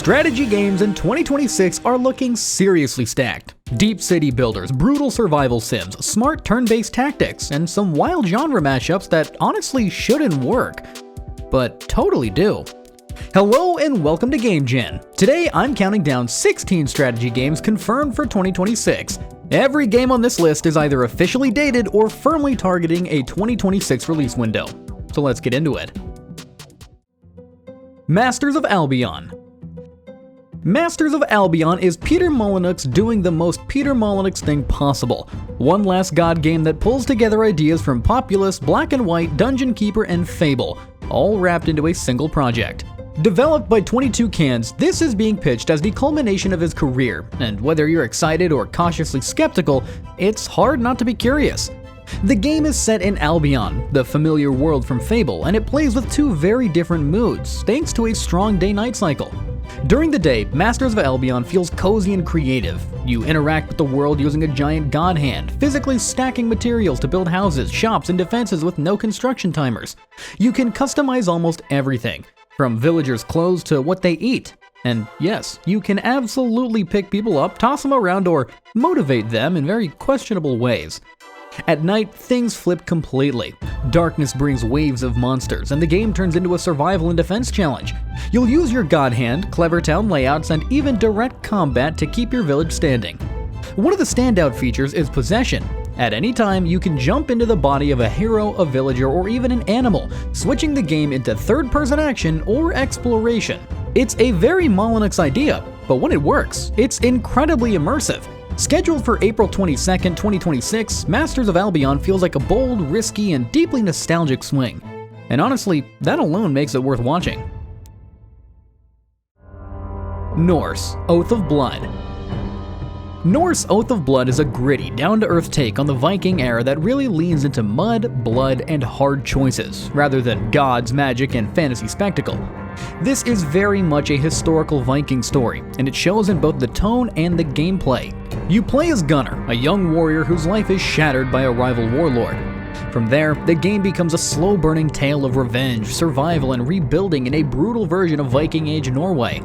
Strategy games in 2026 are looking seriously stacked. Deep city builders, brutal survival sims, smart turn-based tactics, and some wild genre mashups that honestly shouldn't work, but totally do. Hello and welcome to GameGen. Today I'm counting down 16 strategy games confirmed for 2026. Every game on this list is either officially dated or firmly targeting a 2026 release window. So let's get into it. Masters of Albion. Masters of Albion is Peter Molyneux's doing the most Peter Molyneux thing possible. One last god game that pulls together ideas from Populous, Black and White, Dungeon Keeper, and Fable, all wrapped into a single project. Developed by 22 Cans, this is being pitched as the culmination of his career, and whether you're excited or cautiously skeptical, it's hard not to be curious. The game is set in Albion, the familiar world from Fable, and it plays with two very different moods, thanks to a strong day-night cycle. During the day, Masters of Albion feels cozy and creative. You interact with the world using a giant god hand, physically stacking materials to build houses, shops, and defenses with no construction timers. You can customize almost everything, from villagers' clothes to what they eat. And yes, you can absolutely pick people up, toss them around, or motivate them in very questionable ways. At night, things flip completely. Darkness brings waves of monsters, and the game turns into a survival and defense challenge. You'll use your god hand, clever town layouts, and even direct combat to keep your village standing. One of the standout features is possession. At any time, you can jump into the body of a hero, a villager, or even an animal, switching the game into third-person action or exploration. It's a very Molyneux idea, but when it works, it's incredibly immersive. Scheduled for April 22nd, 2026, Masters of Albion feels like a bold, risky, and deeply nostalgic swing. And honestly, that alone makes it worth watching. NORSE: Oath of Blood. NORSE: Oath of Blood is a gritty, down-to-earth take on the Viking era that really leans into mud, blood, and hard choices, rather than gods, magic, and fantasy spectacle. This is very much a historical Viking story, and it shows in both the tone and the gameplay. You play as Gunnar, a young warrior whose life is shattered by a rival warlord. From there, the game becomes a slow-burning tale of revenge, survival, and rebuilding in a brutal version of Viking Age Norway.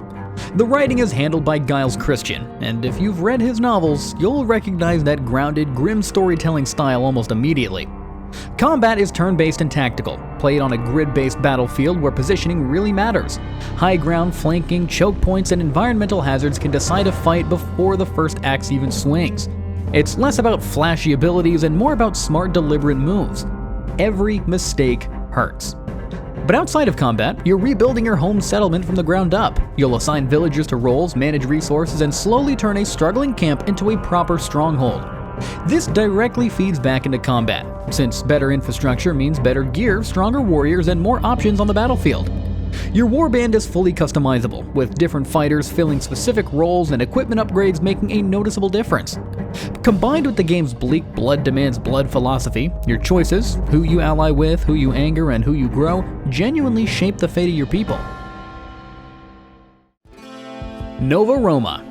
The writing is handled by Giles Christian, and if you've read his novels, you'll recognize that grounded, grim storytelling style almost immediately. Combat is turn-based and tactical, played on a grid-based battlefield where positioning really matters. High ground, flanking, choke points, and environmental hazards can decide a fight before the first axe even swings. It's less about flashy abilities and more about smart, deliberate moves. Every mistake hurts. But outside of combat, you're rebuilding your home settlement from the ground up. You'll assign villagers to roles, manage resources, and slowly turn a struggling camp into a proper stronghold. This directly feeds back into combat, since better infrastructure means better gear, stronger warriors, and more options on the battlefield. Your warband is fully customizable, with different fighters filling specific roles and equipment upgrades making a noticeable difference. Combined with the game's bleak blood demands blood philosophy, your choices, who you ally with, who you anger, and who you grow, genuinely shape the fate of your people. Nova Roma.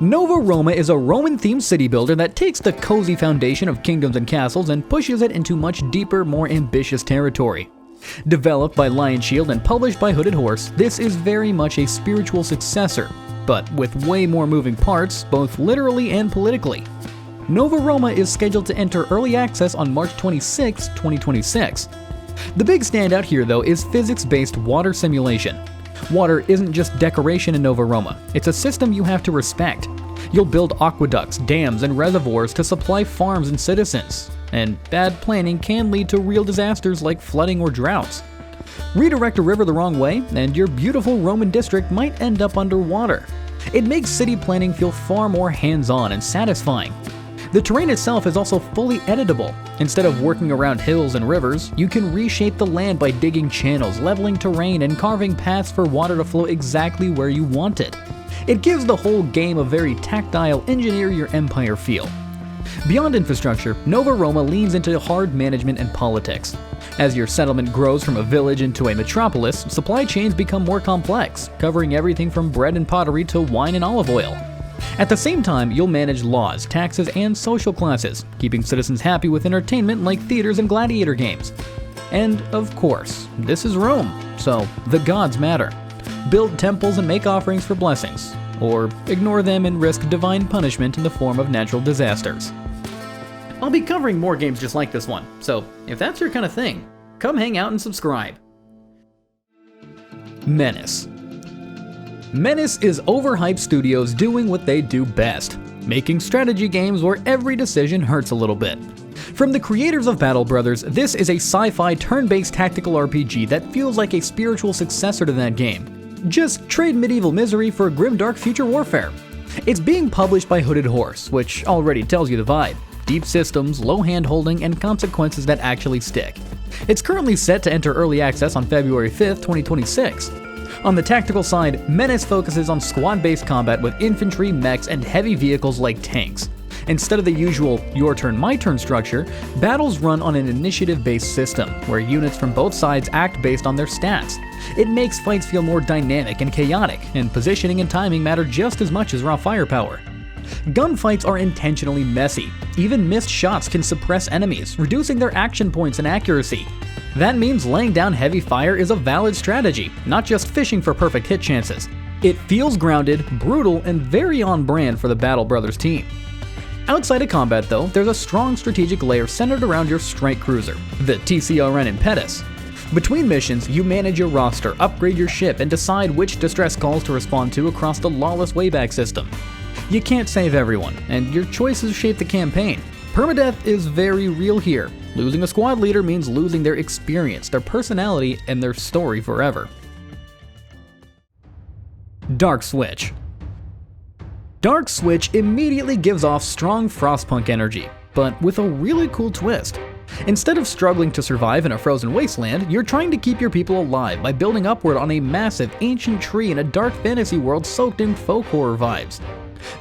Nova Roma is a Roman-themed city builder that takes the cozy foundation of kingdoms and castles and pushes it into much deeper, more ambitious territory. Developed by Lion Shield and published by Hooded Horse, this is very much a spiritual successor, but with way more moving parts, both literally and politically. Nova Roma is scheduled to enter early access on March 26, 2026. The big standout here, though, is physics-based water simulation. Water isn't just decoration in Nova Roma, it's a system you have to respect. You'll build aqueducts, dams, and reservoirs to supply farms and citizens, and bad planning can lead to real disasters like flooding or droughts. Redirect a river the wrong way, and your beautiful Roman district might end up underwater. It makes city planning feel far more hands-on and satisfying. The terrain itself is also fully editable. Instead of working around hills and rivers, you can reshape the land by digging channels, leveling terrain, and carving paths for water to flow exactly where you want it. It gives the whole game a very tactile, engineer your empire feel. Beyond infrastructure, Nova Roma leans into hard management and politics. As your settlement grows from a village into a metropolis, supply chains become more complex, covering everything from bread and pottery to wine and olive oil. At the same time, you'll manage laws, taxes, and social classes, keeping citizens happy with entertainment like theaters and gladiator games. And of course, this is Rome, so the gods matter. build temples and make offerings for blessings, or ignore them and risk divine punishment in the form of natural disasters. I'll be covering more games just like this one, so if that's your kind of thing, come hang out and subscribe. MENACE. MENACE is overhyped studios doing what they do best, making strategy games where every decision hurts a little bit. From the creators of Battle Brothers, this is a sci-fi turn-based tactical RPG that feels like a spiritual successor to that game. Just trade medieval misery for grimdark future warfare. It's being published by Hooded Horse, which already tells you the vibe. Deep systems, low hand-holding, and consequences that actually stick. It's currently set to enter early access on February 5th, 2026. On the tactical side, MENACE focuses on squad-based combat with infantry, mechs, and heavy vehicles like tanks. Instead of the usual your turn, my turn structure, battles run on an initiative-based system, where units from both sides act based on their stats. It makes fights feel more dynamic and chaotic, and positioning and timing matter just as much as raw firepower. Gunfights are intentionally messy. Even missed shots can suppress enemies, reducing their action points and accuracy. That means laying down heavy fire is a valid strategy, not just fishing for perfect hit chances. It feels grounded, brutal, and very on brand for the Battle Brothers team. Outside of combat though, there's a strong strategic layer centered around your strike cruiser, the TCRN Impetus. Between missions, you manage your roster, upgrade your ship, and decide which distress calls to respond to across the lawless wayback system. You can't save everyone, and your choices shape the campaign. Permadeath is very real here. Losing a squad leader means losing their experience, their personality, and their story forever. DarkSwitch. DarkSwitch immediately gives off strong Frostpunk energy, but with a really cool twist. Instead of struggling to survive in a frozen wasteland, you're trying to keep your people alive by building upward on a massive ancient tree in a dark fantasy world soaked in folk horror vibes.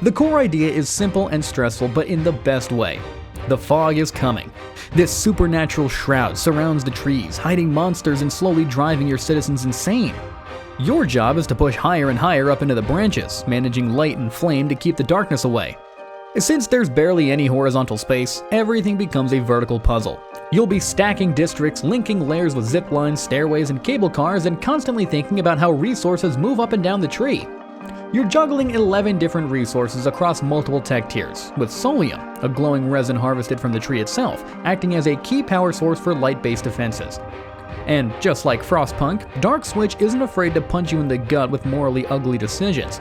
The core idea is simple and stressful, but in the best way. The fog is coming. This supernatural shroud surrounds the trees, hiding monsters and slowly driving your citizens insane. Your job is to push higher and higher up into the branches, managing light and flame to keep the darkness away. Since there's barely any horizontal space, everything becomes a vertical puzzle. You'll be stacking districts, linking layers with zip lines, stairways, and cable cars, and constantly thinking about how resources move up and down the tree. You're juggling 11 different resources across multiple tech tiers, with Solium, a glowing resin harvested from the tree itself, acting as a key power source for light-based defenses. And just like Frostpunk, DarkSwitch isn't afraid to punch you in the gut with morally ugly decisions.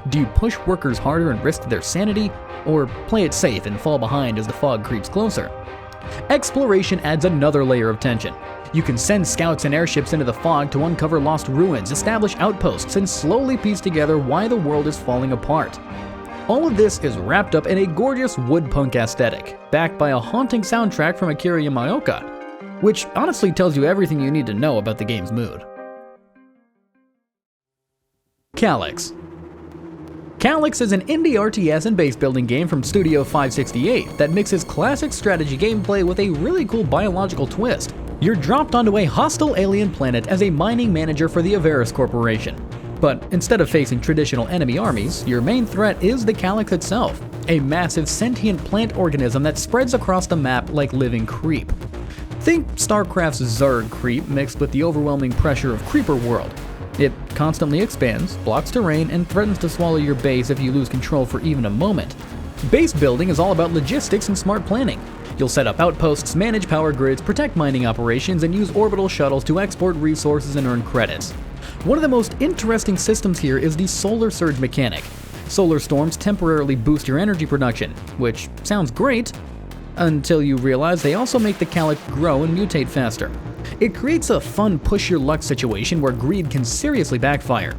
Do you push workers harder and risk their sanity, or play it safe and fall behind as the fog creeps closer? Exploration adds another layer of tension. You can send scouts and airships into the fog to uncover lost ruins, establish outposts, and slowly piece together why the world is falling apart. All of this is wrapped up in a gorgeous woodpunk aesthetic, backed by a haunting soundtrack from Akira Yamaoka, which honestly tells you everything you need to know about the game's mood. Calyx. Calyx is an indie RTS and base building game from Studio 568 that mixes classic strategy gameplay with a really cool biological twist. You're dropped onto a hostile alien planet as a mining manager for the EverSiege Corporation. But instead of facing traditional enemy armies, your main threat is the Calyx itself, a massive sentient plant organism that spreads across the map like living creep. Think StarCraft's Zerg creep mixed with the overwhelming pressure of Creeper World. It constantly expands, blocks terrain, and threatens to swallow your base if you lose control for even a moment. Base building is all about logistics and smart planning. You'll set up outposts, manage power grids, protect mining operations, and use orbital shuttles to export resources and earn credits. One of the most interesting systems here is the solar surge mechanic. Solar storms temporarily boost your energy production, which sounds great, until you realize they also make the Calyx grow and mutate faster. It creates a fun push-your-luck situation where greed can seriously backfire.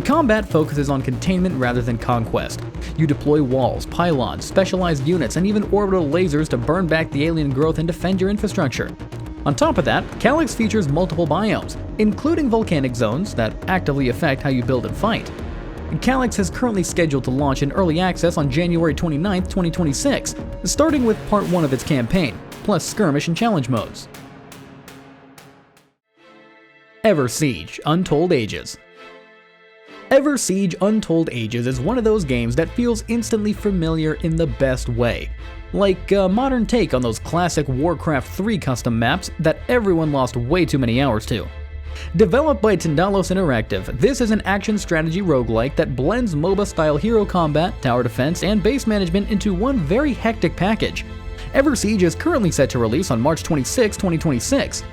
Combat focuses on containment rather than conquest. You deploy walls, pylons, specialized units, and even orbital lasers to burn back the alien growth and defend your infrastructure. On top of that, Calyx features multiple biomes, including volcanic zones that actively affect how you build and fight. Calyx is currently scheduled to launch in early access on January 29, 2026, starting with Part 1 of its campaign, plus skirmish and challenge modes. EverSiege Untold Ages. EverSiege Untold Ages is one of those games that feels instantly familiar in the best way. Like a modern take on those classic Warcraft 3 custom maps that everyone lost way too many hours to. Developed by Tindalos Interactive, this is an action strategy roguelike that blends MOBA-style hero combat, tower defense, and base management into one very hectic package. EverSiege is currently set to release on March 26, 2026.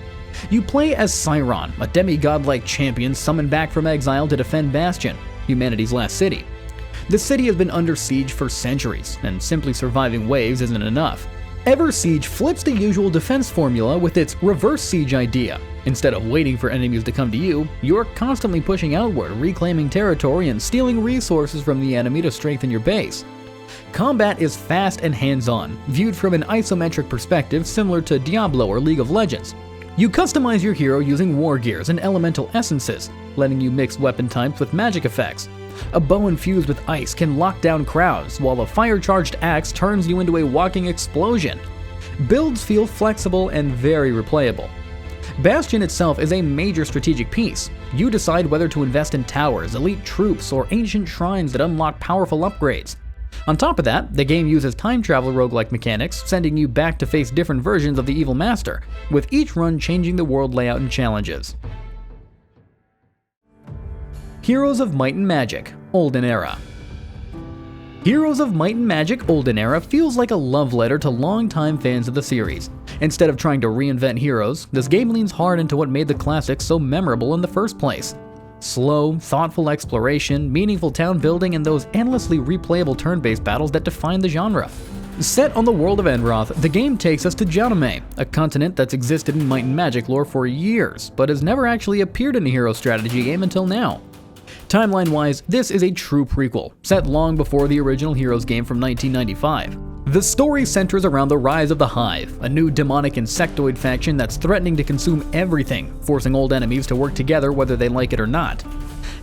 You play as Siron, a demigod-like champion summoned back from exile to defend Bastion, humanity's last city. The city has been under siege for centuries, and simply surviving waves isn't enough. EverSiege flips the usual defense formula with its reverse siege idea. Instead of waiting for enemies to come to you, you're constantly pushing outward, reclaiming territory and stealing resources from the enemy to strengthen your base. Combat is fast and hands-on, viewed from an isometric perspective similar to Diablo or League of Legends. You customize your hero using war gears and elemental essences, letting you mix weapon types with magic effects. A bow infused with ice can lock down crowds, while a fire-charged axe turns you into a walking explosion. Builds feel flexible and very replayable. Bastion itself is a major strategic piece. You decide whether to invest in towers, elite troops, or ancient shrines that unlock powerful upgrades. On top of that, the game uses time travel roguelike mechanics, sending you back to face different versions of the Evil Master, with each run changing the world layout and challenges. Heroes of Might and Magic, Olden Era. Heroes of Might and Magic Olden Era feels like a love letter to longtime fans of the series. Instead of trying to reinvent heroes, this game leans hard into what made the classics so memorable in the first place. Slow, thoughtful exploration, meaningful town building, and those endlessly replayable turn-based battles that define the genre. Set on the world of Enroth, the game takes us to Janome, a continent that's existed in Might and Magic lore for years, but has never actually appeared in a hero strategy game until now. Timeline-wise, this is a true prequel, set long before the original Heroes game from 1995. The story centers around the rise of the Hive, a new demonic insectoid faction that's threatening to consume everything, forcing old enemies to work together whether they like it or not.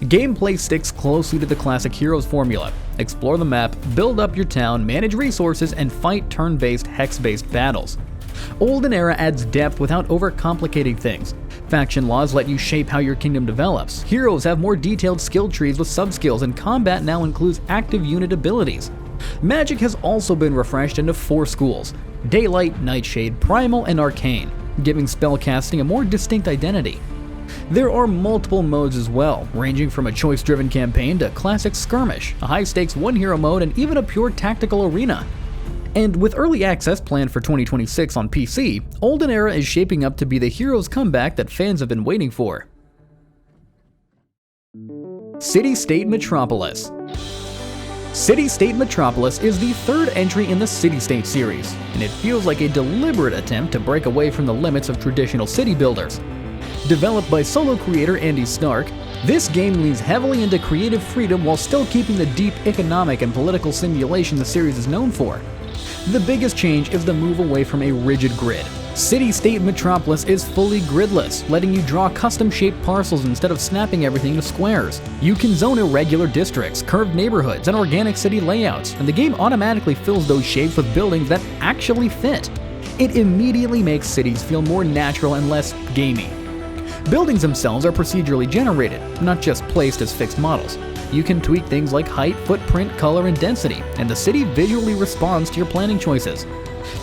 Gameplay sticks closely to the classic Heroes formula. Explore the map, build up your town, manage resources, and fight turn-based, hex-based battles. Olden Era adds depth without overcomplicating things. Faction laws let you shape how your kingdom develops. Heroes have more detailed skill trees with sub-skills, and combat now includes active unit abilities. Magic has also been refreshed into 4 schools: Daylight, Nightshade, Primal, and Arcane, giving spellcasting a more distinct identity. There are multiple modes as well, ranging from a choice-driven campaign to classic skirmish, a high-stakes one-hero mode, and even a pure tactical arena. And with early access planned for 2026 on PC, Olden Era is shaping up to be the Heroes comeback that fans have been waiting for. Citystate Metropolis. Citystate Metropolis is the third entry in the Citystate series, and it feels like a deliberate attempt to break away from the limits of traditional city builders. Developed by solo creator Andy Stark, this game leans heavily into creative freedom while still keeping the deep economic and political simulation the series is known for. The biggest change is the move away from a rigid grid. Citystate Metropolis is fully gridless, letting you draw custom-shaped parcels instead of snapping everything to squares. You can zone irregular districts, curved neighborhoods, and organic city layouts, and the game automatically fills those shapes with buildings that actually fit. It immediately makes cities feel more natural and less gamey. Buildings themselves are procedurally generated, not just placed as fixed models. You can tweak things like height, footprint, color, and density, and the city visually responds to your planning choices.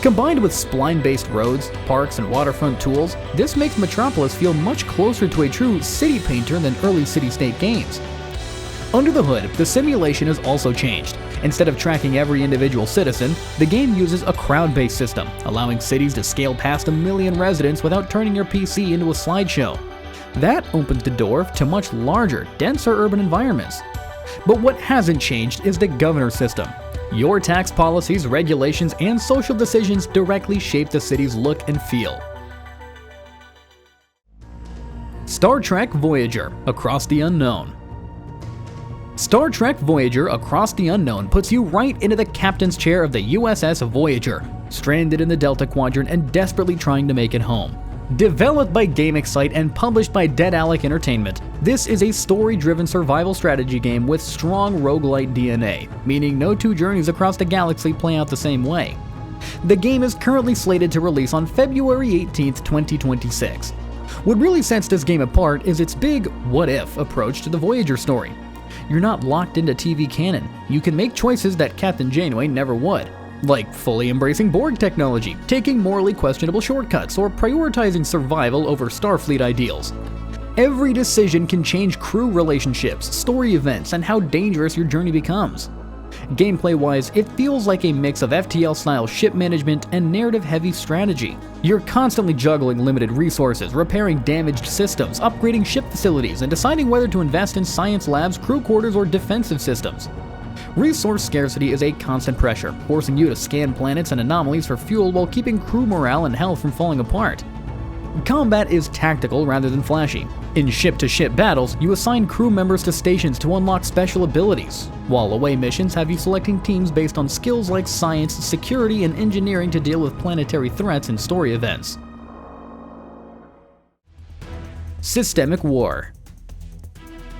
Combined with spline-based roads, parks, and waterfront tools, this makes Metropolis feel much closer to a true city painter than early city-state games. Under the hood, the simulation has also changed. Instead of tracking every individual citizen, the game uses a crowd-based system, allowing cities to scale past 1 million residents without turning your PC into a slideshow. That opens the door to much larger, denser urban environments. But what hasn't changed is the governor system. Your tax policies, regulations, and social decisions directly shape the city's look and feel. Star Trek Voyager: Across the Unknown. Star Trek Voyager: Across the Unknown puts you right into the captain's chair of the USS Voyager, stranded in the Delta Quadrant and desperately trying to make it home. Developed by GameExcite and published by Dead Alec Entertainment, this is a story-driven survival strategy game with strong roguelite DNA, meaning no two journeys across the galaxy play out the same way. The game is currently slated to release on February 18th, 2026. What really sets this game apart is its big what-if approach to the Voyager story. You're not locked into TV canon. You can make choices that Captain Janeway never would. Like fully embracing Borg technology, taking morally questionable shortcuts, or prioritizing survival over Starfleet ideals. Every decision can change crew relationships, story events, and how dangerous your journey becomes. Gameplay-wise, it feels like a mix of FTL-style ship management and narrative-heavy strategy. You're constantly juggling limited resources, repairing damaged systems, upgrading ship facilities, and deciding whether to invest in science labs, crew quarters, or defensive systems. Resource scarcity is a constant pressure, forcing you to scan planets and anomalies for fuel while keeping crew morale and health from falling apart. Combat is tactical rather than flashy. In ship-to-ship battles, you assign crew members to stations to unlock special abilities, while away missions have you selecting teams based on skills like science, security, and engineering to deal with planetary threats and story events. Systemic War.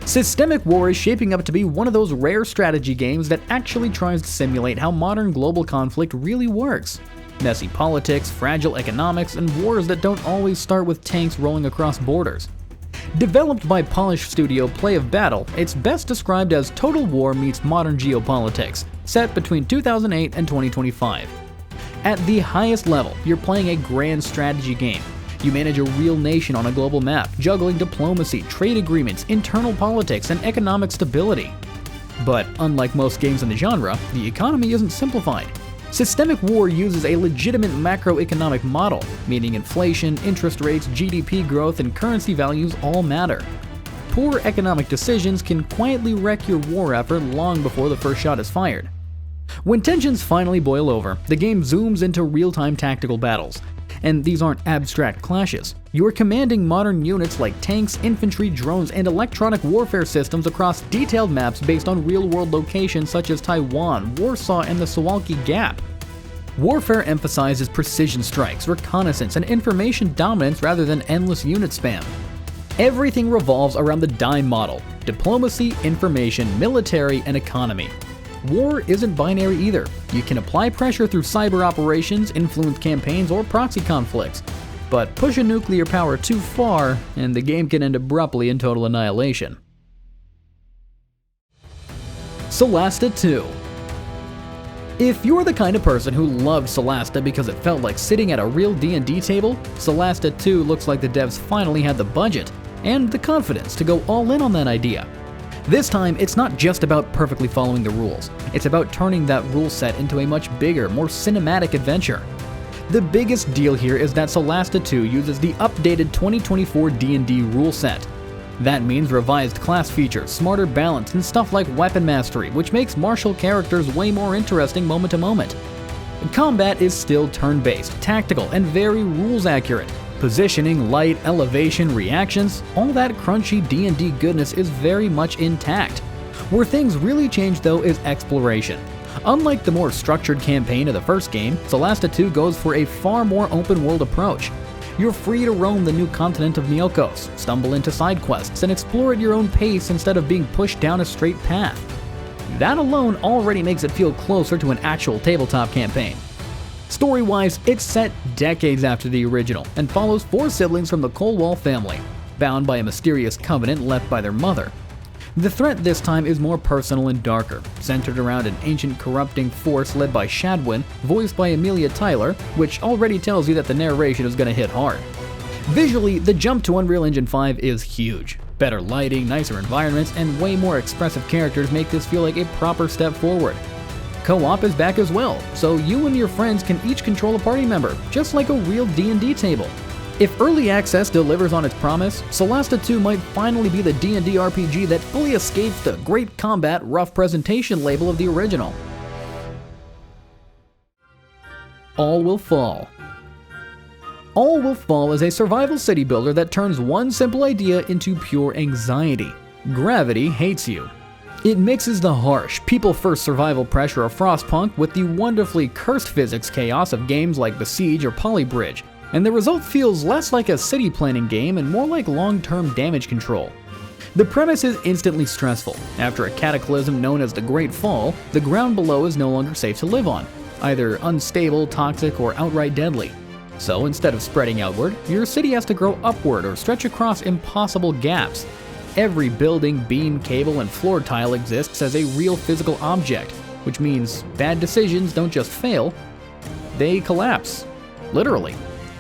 Systemic War is shaping up to be one of those rare strategy games that actually tries to simulate how modern global conflict really works. Messy politics, fragile economics, and wars that don't always start with tanks rolling across borders. Developed by Polish studio Play of Battle, it's best described as Total War meets modern geopolitics, set between 2008 and 2025. At the highest level, you're playing a grand strategy game. You manage a real nation on a global map, juggling diplomacy, trade agreements, internal politics, and economic stability. But unlike most games in the genre, the economy isn't simplified. Systemic War uses a legitimate macroeconomic model, meaning inflation, interest rates, GDP growth, and currency values all matter. Poor economic decisions can quietly wreck your war effort long before the first shot is fired. When tensions finally boil over, the game zooms into real-time tactical battles. And these aren't abstract clashes. You're commanding modern units like tanks, infantry, drones, and electronic warfare systems across detailed maps based on real-world locations such as Taiwan, Warsaw, and the Suwalki Gap. Warfare emphasizes precision strikes, reconnaissance, and information dominance rather than endless unit spam. Everything revolves around the DIME model: diplomacy, information, military, and economy. War isn't binary either. You can apply pressure through cyber operations, influence campaigns, or proxy conflicts. But push a nuclear power too far, and the game can end abruptly in total annihilation. Solasta II. If you're the kind of person who loved Solasta because it felt like sitting at a real D&D table, Solasta II looks like the devs finally had the budget and the confidence to go all in on that idea. This time, it's not just about perfectly following the rules. It's about turning that rule set into a much bigger, more cinematic adventure. The biggest deal here is that Solasta II uses the updated 2024 D&D rule set. That means revised class features, smarter balance, and stuff like weapon mastery, which makes martial characters way more interesting moment to moment. Combat is still turn-based, tactical, and very rules-accurate. Positioning, light, elevation, reactions, all that crunchy D&D goodness is very much intact. Where things really change though is exploration. Unlike the more structured campaign of the first game, Solasta II goes for a far more open-world approach. You're free to roam the new continent of Neokos, stumble into side quests, and explore at your own pace instead of being pushed down a straight path. That alone already makes it feel closer to an actual tabletop campaign. Story-wise, it's set decades after the original, and follows 4 siblings from the Colwall family, bound by a mysterious covenant left by their mother. The threat this time is more personal and darker, centered around an ancient corrupting force led by Shadwin, voiced by Amelia Tyler, which already tells you that the narration is gonna hit hard. Visually, the jump to Unreal Engine 5 is huge. Better lighting, nicer environments, and way more expressive characters make this feel like a proper step forward. Co-op is back as well, so you and your friends can each control a party member, just like a real D&D table. If Early Access delivers on its promise, Solasta II might finally be the D&D RPG that fully escapes the great combat, rough presentation label of the original. All Will Fall. All Will Fall is a survival city builder that turns one simple idea into pure anxiety. Gravity hates you. It mixes the harsh, people-first survival pressure of Frostpunk with the wonderfully cursed physics chaos of games like Besiege or Polybridge, and the result feels less like a city planning game and more like long-term damage control. The premise is instantly stressful. After a cataclysm known as the Great Fall, the ground below is no longer safe to live on, either unstable, toxic, or outright deadly. So instead of spreading outward, your city has to grow upward or stretch across impossible gaps. Every building, beam, cable, and floor tile exists as a real physical object, which means bad decisions don't just fail, they collapse. Literally.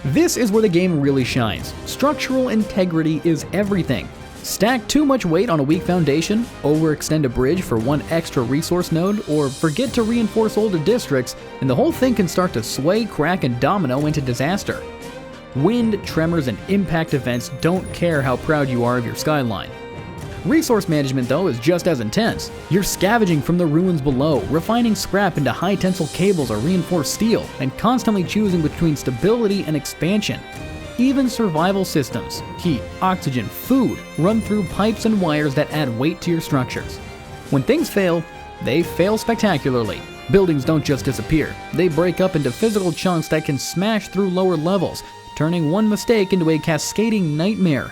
This is where the game really shines. Structural integrity is everything. Stack too much weight on a weak foundation, overextend a bridge for one extra resource node, or forget to reinforce older districts, and the whole thing can start to sway, crack, and domino into disaster. Wind, tremors, and impact events don't care how proud you are of your skyline. Resource management, though, is just as intense. You're scavenging from the ruins below, refining scrap into high-tensile cables or reinforced steel, and constantly choosing between stability and expansion. Even survival systems, heat, oxygen, food, run through pipes and wires that add weight to your structures. When things fail, they fail spectacularly. Buildings don't just disappear, they break up into physical chunks that can smash through lower levels, turning one mistake into a cascading nightmare.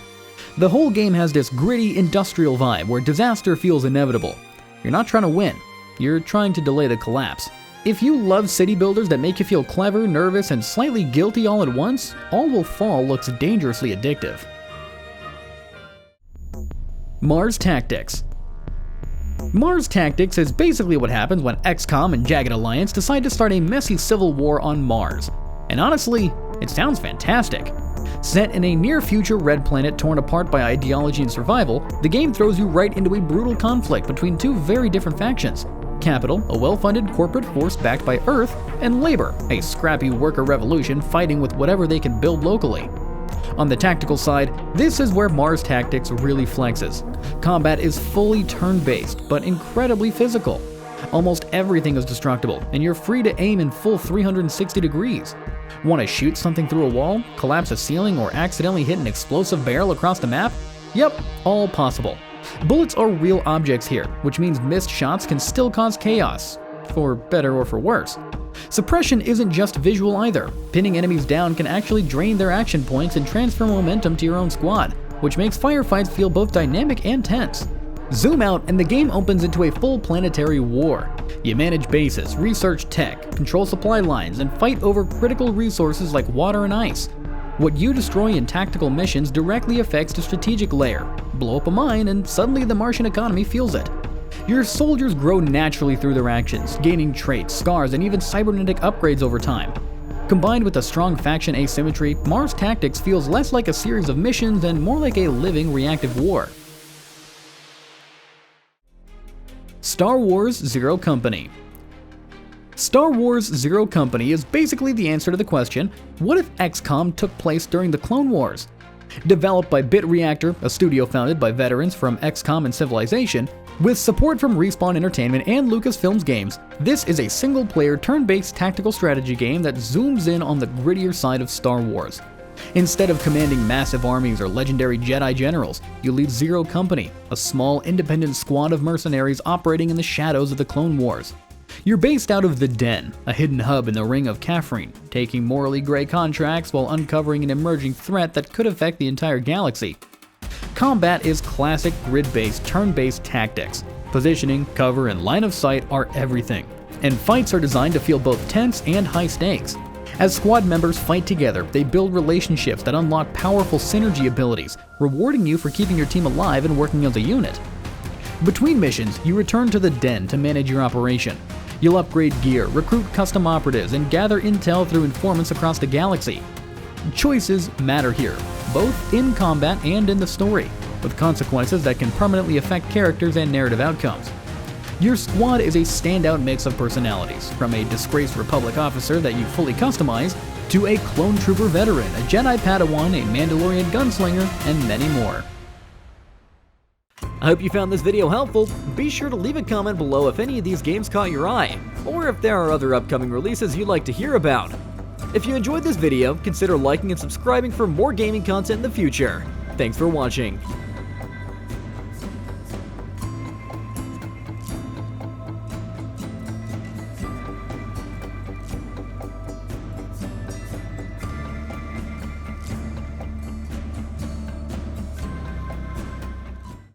The whole game has this gritty industrial vibe where disaster feels inevitable. You're not trying to win, you're trying to delay the collapse. If you love city builders that make you feel clever, nervous, and slightly guilty all at once, All Will Fall looks dangerously addictive. Mars Tactics. Mars Tactics is basically what happens when XCOM and Jagged Alliance decide to start a messy civil war on Mars. And honestly, it sounds fantastic. Set in a near-future red planet torn apart by ideology and survival, the game throws you right into a brutal conflict between two very different factions. Capital, a well-funded corporate force backed by Earth, and Labor, a scrappy worker revolution fighting with whatever they can build locally. On the tactical side, this is where Mars Tactics really flexes. Combat is fully turn-based, but incredibly physical. Almost everything is destructible, and you're free to aim in full 360 degrees. Want to shoot something through a wall, collapse a ceiling, or accidentally hit an explosive barrel across the map? Yep, all possible. Bullets are real objects here, which means missed shots can still cause chaos, for better or for worse. Suppression isn't just visual either. Pinning enemies down can actually drain their action points and transfer momentum to your own squad, which makes firefights feel both dynamic and tense. Zoom out and the game opens into a full planetary war. You manage bases, research tech, control supply lines, and fight over critical resources like water and ice. What you destroy in tactical missions directly affects the strategic layer. Blow up a mine and suddenly the Martian economy feels it. Your soldiers grow naturally through their actions, gaining traits, scars, and even cybernetic upgrades over time. Combined with a strong faction asymmetry, Mars Tactics feels less like a series of missions and more like a living reactive war. Star Wars Zero Company. Star Wars Zero Company is basically the answer to the question, what if XCOM took place during the Clone Wars? Developed by Bit Reactor, a studio founded by veterans from XCOM and Civilization, with support from Respawn Entertainment and Lucasfilms Games, this is a single-player turn-based tactical strategy game that zooms in on the grittier side of Star Wars. Instead of commanding massive armies or legendary Jedi generals, you lead Zero Company, a small independent squad of mercenaries operating in the shadows of the Clone Wars. You're based out of the Den, a hidden hub in the Ring of Catherine, taking morally gray contracts while uncovering an emerging threat that could affect the entire galaxy. Combat is classic grid-based, turn-based tactics. Positioning, cover, and line of sight are everything, and fights are designed to feel both tense and high stakes. As squad members fight together, they build relationships that unlock powerful synergy abilities, rewarding you for keeping your team alive and working as a unit. Between missions, you return to the Den to manage your operation. You'll upgrade gear, recruit custom operatives, and gather intel through informants across the galaxy. Choices matter here, both in combat and in the story, with consequences that can permanently affect characters and narrative outcomes. Your squad is a standout mix of personalities, from a disgraced Republic officer that you fully customize, to a clone trooper veteran, a Jedi Padawan, a Mandalorian gunslinger, and many more. I hope you found this video helpful. Be sure to leave a comment below if any of these games caught your eye, or if there are other upcoming releases you'd like to hear about. If you enjoyed this video, consider liking and subscribing for more gaming content in the future. Thanks for watching.